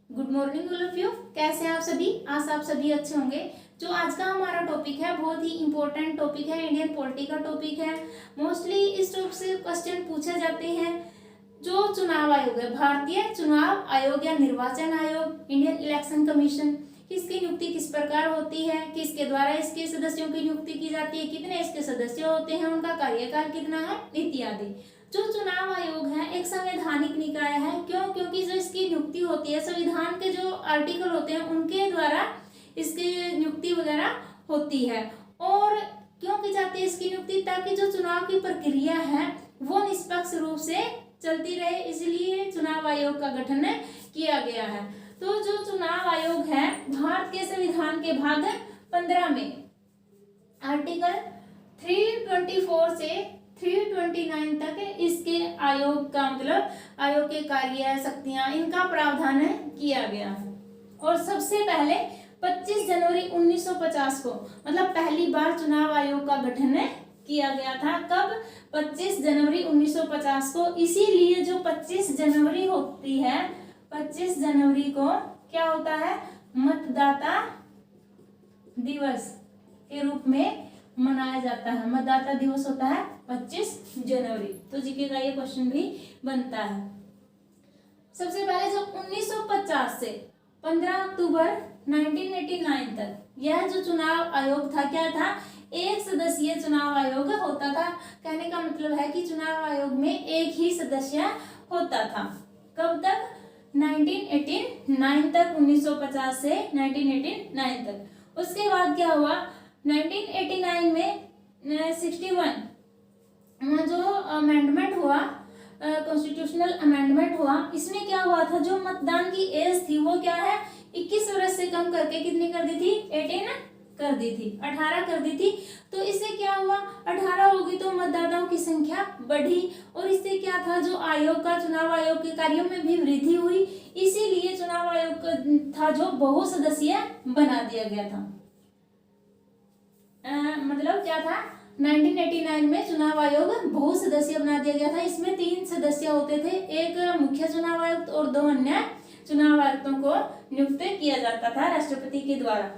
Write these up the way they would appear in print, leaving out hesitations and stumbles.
Good morning all of you. कैसे हैं आप सभी? आज आप सभी अच्छे होंगे। जो आज का हमारा टॉपिक है बहुत ही इंपॉर्टेंट टॉपिक है, इंडियन पॉलिटी का टॉपिक है। मोस्टली इस टॉपिक से क्वेश्चन पूछे जाते हैं। जो चुनाव आयोग है, भारतीय चुनाव आयोग या निर्वाचन आयोग, इंडियन इलेक्शन कमीशन, इसकी नियुक्ति किस प्रकार होती है, किसके द्वारा इसके सदस्यों की नियुक्ति की जाती है, कितने इसके सदस्य होते हैं, उनका कार्यकाल कितना है, इत्यादि। जो चुनाव आयोग है एक संवैधानिक निकाय है। क्यों? क्योंकि जो इसकी नियुक्ति होती है संविधान के जो आर्टिकल होते हैं उनके द्वारा इसकी नियुक्ति वगैरह होती है। और क्यों की जाती है इसकी नियुक्ति? ताकि जो चुनाव की प्रक्रिया है वो निष्पक्ष रूप से चलती रहे, इसलिए चुनाव आयोग का गठन किया गया है। तो जो चुनाव आयोग है भारत के संविधान के भाग 15 में आर्टिकल 324 से 329 तक इसके आयोग का मतलब आयोग के कार्य शक्तियां इनका प्रावधान किया गया है। और सबसे पहले 25 जनवरी 1950 को मतलब पहली बार चुनाव आयोग का गठन किया गया था। कब? 25 जनवरी 1950 को। इसीलिए जो 25 जनवरी होती है, 25 जनवरी को क्या होता है, मतदाता दिवस के रूप में मनाया जाता है। मतदाता दिवस होता है 25 जनवरी। तो जीके का ये क्वेश्चन भी बनता है। सबसे पहले जो 1950 से 15 अक्टूबर 1989 तक यह जो चुनाव आयोग था क्या था, एक सदस्यीय चुनाव आयोग होता था। कहने का मतलब है कि चुनाव आयोग में एक ही सदस्य होता था। कब तक? 1989 तक, 1950 से 1989 तक। उसके बाद क्या हुआ, 1989 में 61 जो अमेंडमेंट हुआ, कॉन्स्टिट्यूशनल अमेंडमेंट हुआ, इसमें क्या हुआ था, जो मतदान की एज थी वो क्या है 21 वर्ष से कम करके कितनी कर दी थी, 18 कर दी थी, 18 कर दी थी। तो इससे क्या हुआ, 18 होगी तो मतदाताओं की संख्या बढ़ी और इससे क्या था, जो आयोग का चुनाव आयोग के कार्यों में भी वृद्धि हुई। इसीलिए चुनाव आयोग था जो बहुसदस्यीय बना दिया गया था। मतलब क्या था, 1989 में चुनाव आयोग बहुसदस्यीय बना दिया गया था। इसमें 3 सदस्य होते थे, एक मुख्य चुनाव आयुक्त और 2 अन्य चुनाव आयुक्तों को नियुक्त किया जाता था राष्ट्रपति के द्वारा।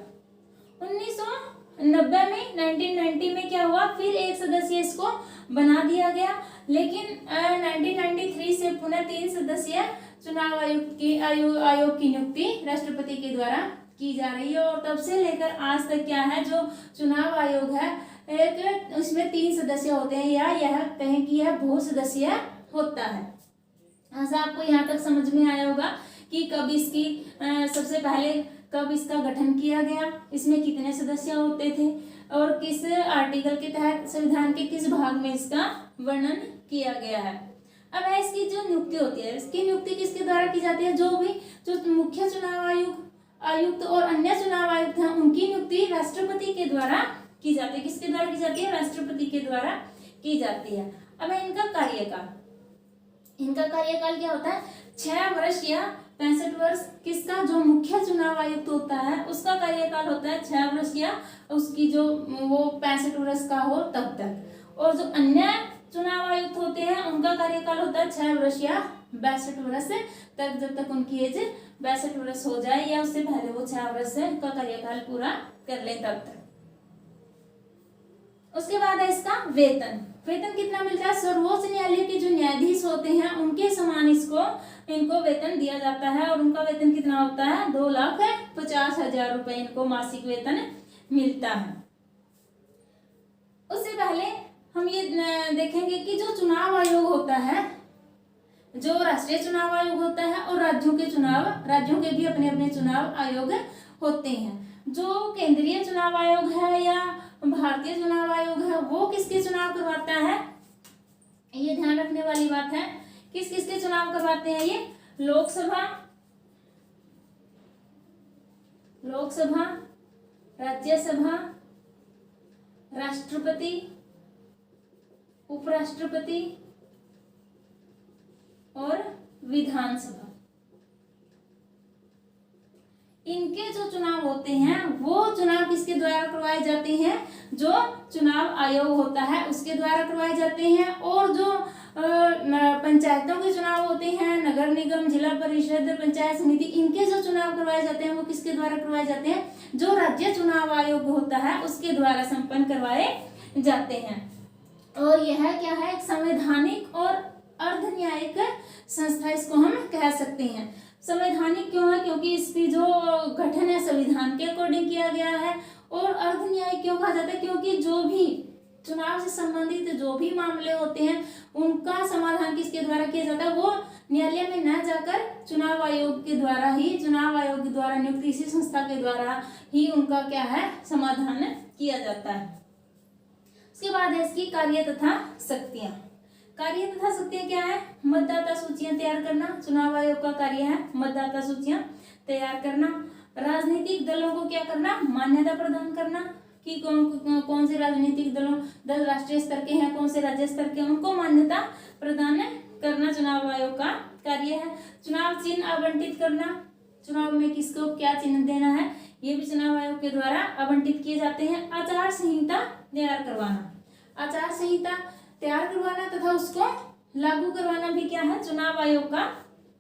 1990 में 1990 में क्या हुआ, फिर एक सदस्य इसको बना दिया गया। लेकिन 1993 से पुनः 3 सदस्य चुनाव आयोग की नियुक्ति राष्ट्रपति के द्वारा की जा रही है। और तब से लेकर आज तक क्या है, जो चुनाव आयोग है एक उसमें 3 सदस्य होते हैं, या यह कहें कि यह बहुसदस्यीय होता है। ऐसा आपको यहाँ तक समझ में आया होगा कि कब इसकी सबसे पहले कब इसका गठन किया गया, इसमें कितने सदस्य होते थे और किस आर्टिकल के तहत संविधान के किस भाग में इसका वर्णन किया गया है। अब है इसकी जो नियुक्ति होती है, इसकी नियुक्ति किसके द्वारा की जाती है, जो मुख्य चुनाव आयुक्त और अन्य चुनाव आयुक्त हैं उनकी नियुक्ति राष्ट्रपति के द्वारा की जाती है। किसके द्वारा की जाती है, राष्ट्रपति के द्वारा की जाती है। अब है इनका कार्यकाल क्या होता है, 6 वर्ष या 65 वर्ष। किसका? जो मुख्य चुनाव आयुक्त होता है उसका कार्यकाल होता है 6 वर्ष या उसकी जो वो 65 वर्ष का हो तब तक। और जो अन्य चुनाव आयुक्त होते हैं उनका कार्यकाल होता है 6 वर्ष या 62 वर्ष तक, जब तक उनकी एज 62 वर्ष हो जाए या उससे पहले वो 6 वर्ष का कार्यकाल पूरा कर ले तब तक। उसके बाद है इसका वेतन कितना मिलता है, सर्वोच्च न्यायालय के जो न्यायाधीश होते हैं उनके समान इनको वेतन दिया जाता है। और उनका वेतन कितना होता है, 2,50,000 रुपए इनको मासिक वेतन मिलता है। उससे पहले हम ये देखेंगे कि जो चुनाव आयोग होता है, जो राष्ट्रीय चुनाव आयोग होता है और राज्यों के भी अपने अपने चुनाव आयोग होते हैं। जो केंद्रीय चुनाव आयोग है या भारतीय चुनाव आयोग है वो किसके चुनाव करवाता है, ये ध्यान रखने वाली बात है। किस किसके चुनाव करवाते हैं ये, लोकसभा, राज्यसभा, राष्ट्रपति, उपराष्ट्रपति और विधानसभा। इनके जो चुनाव होते हैं वो चुनाव किसके द्वारा करवाए जाते हैं, जो चुनाव आयोग होता है उसके द्वारा करवाए जाते हैं। और जो पंचायतों के चुनाव होते हैं, नगर निगम, जिला परिषद, पंचायत समिति, इनके जो चुनाव करवाए जाते हैं वो किसके द्वारा करवाए जाते हैं? जो राज्य चुनाव आयोग होता है उसके द्वारा संपन्न करवाए जाते हैं। और यह क्या है? एक संवैधानिक और अर्ध न्यायिक संस्था इसको हम कह सकते हैं। संवैधानिक क्यों है? क्योंकि इसकी जो गठन है संविधान के अकॉर्डिंग किया गया है। और अर्ध न्यायिक क्यों कहा जाता है? क्योंकि जो भी चुनाव से संबंधित जो भी मामले होते हैं उनका समाधान किसके द्वारा किया जाता है? वो न्यायालय में न जाकर चुनाव आयोग के द्वारा ही, चुनाव आयोग के द्वारा नियुक्त इसी संस्था के द्वारा ही उनका क्या है? समाधान किया जाता है। उसके बाद है इसकी कार्य तथा शक्तियां। कार्य तथा शक्तियां क्या है? मतदाता सूचियां तैयार करना, चुनाव आयोग का कार्य है मतदाता सूचियां तैयार करना। राजनीतिक दलों को क्या करना? मान्यता प्रदान करना कि कौन से राजनीतिक दल राष्ट्रीय स्तर के हैं, कौन से राज्य स्तर के, उनको मान्यता प्रदान करना चुनाव आयोग का कार्य है। चुनाव चिन्ह आवंटित करना, चुनाव में किसको क्या चिन्ह देना है ये भी चुनाव आयोग के द्वारा आवंटित किए जाते हैं। आचार संहिता तैयार करवाना, आचार संहिता तैयार करवाना तथा उसको लागू करवाना भी क्या है? चुनाव आयोग का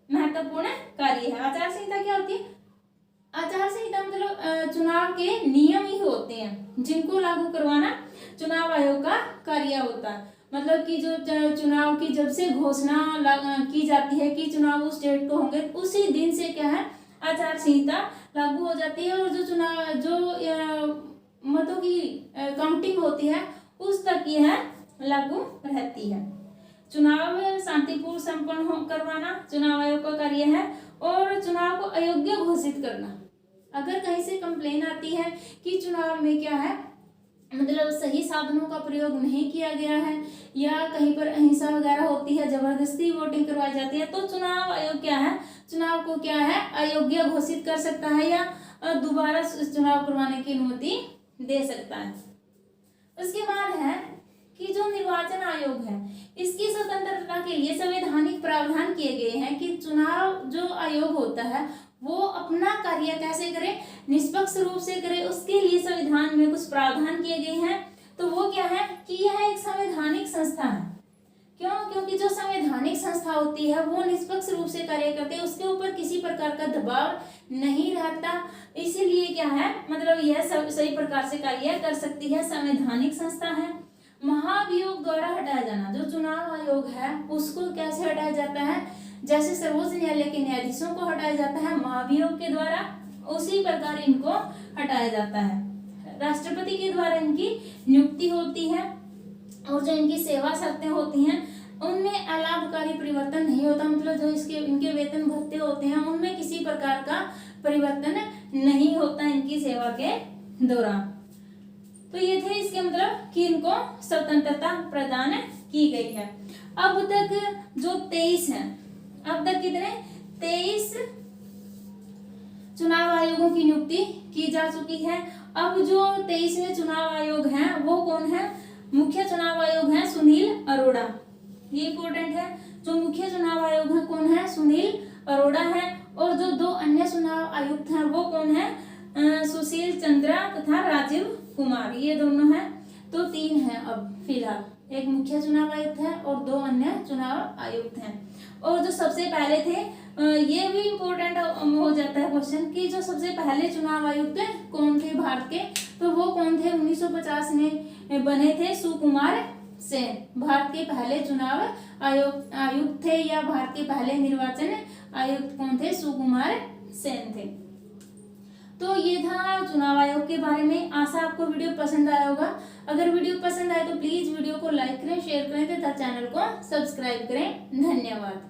महत्वपूर्ण कार्य है। आचार संहिता क्या होती है? आचार संहिता मतलब चुनाव के नियम ही होते हैं जिनको लागू करवाना चुनाव आयोग का कार्य होता है। मतलब कि जो चुनाव की जब से घोषणा की जाती है कि चुनाव उस डेट को होंगे, उसी दिन से क्या है? आचार संहिता लागू हो जाती है। और जो चुनाव मतों की काउंटिंग होती है उस तक यह लागू रहती है। चुनाव शांतिपूर्ण संपन्न करवाना चुनाव आयोग का कार्य है। और चुनाव को अयोग्य घोषित करना, अगर कहीं से कंप्लेन आती है कि चुनाव में क्या है मतलब सही साधनों का प्रयोग नहीं किया गया है या कहीं पर अहिंसा वगैरह होती है, जबरदस्ती वोटिंग करवाई जाती है, तो चुनाव आयोग क्या है? चुनाव को क्या है? अयोग्य घोषित कर सकता है या दोबारा चुनाव करवाने की अनुमति दे सकता है। उसके बाद है कि जो निर्वाचन आयोग है इसकी स्वतंत्रता के लिए संवैधानिक प्रावधान किए गए हैं कि चुनाव जो आयोग होता है वो अपना कार्य कैसे करे? निष्पक्ष रूप से करे। उसके लिए संविधान में कुछ प्रावधान किए गए हैं। तो वो क्या है कि यह एक संवैधानिक संस्था है। क्यों? क्योंकि जो संवैधानिक संस्था होती है वो निष्पक्ष रूप से कार्य करते हैं, उसके ऊपर किसी प्रकार का दबाव नहीं रहता, इसीलिए क्या है मतलब यह सही प्रकार से कार्य कर सकती है, संवैधानिक संस्था है। महाभियोग द्वारा हटाया जाना, जो चुनाव आयोग है उसको कैसे हटाया जाता है? जैसे सर्वोच्च न्यायालय के न्यायाधीशों को हटाया जाता है महाभियोग के द्वारा, उसी प्रकार इनको हटाया जाता है। राष्ट्रपति के द्वारा इनकी नियुक्ति होती है और जो इनकी सेवा शर्तें होती हैं उनमें अलाभकारी परिवर्तन नहीं होता। मतलब जो इनके वेतन भत्ते होते हैं उनमें किसी प्रकार का परिवर्तन नहीं होता इनकी सेवा के दौरान। तो ये थे इसके मतलब कि इनको स्वतंत्रता प्रदान की गई है। अब तक जो 23 हैं, अब तक कितने 23 चुनाव आयोगों की नियुक्ति की जा चुकी है। अब जो 23वें चुनाव आयोग हैं वो कौन है? मुख्य चुनाव आयोग है सुनील अरोड़ा। ये इंपॉर्टेंट है। जो मुख्य चुनाव आयोग है कौन है? सुनील अरोड़ा है। और जो दो अन्य चुनाव आयुक्त हैं वो कौन है? सुशील चंद्रा तथा राजीव कुमार, ये दोनों हैं। तो 3 हैं अब फिलहाल, एक मुख्य चुनाव आयुक्त है और 2 अन्य चुनाव आयुक्त हैं। और जो सबसे पहले थे, ये भी इम्पोर्टेंट हो जाता है क्वेश्चन कि जो सबसे पहले चुनाव आयुक्त कौन थे भारत के? तो वो कौन थे? 1950 में बने थे सुकुमार सेन। भारत के पहले चुनाव आयुक्त थे या भारत के पहले निर्वाचन आयुक्त कौन थे? सुकुमार सेन थे। तो ये था चुनाव आयोग के बारे में। आशा आपको वीडियो पसंद आया होगा। अगर वीडियो पसंद आए तो प्लीज वीडियो को लाइक करें, शेयर करें तथा चैनल को सब्सक्राइब करें। धन्यवाद।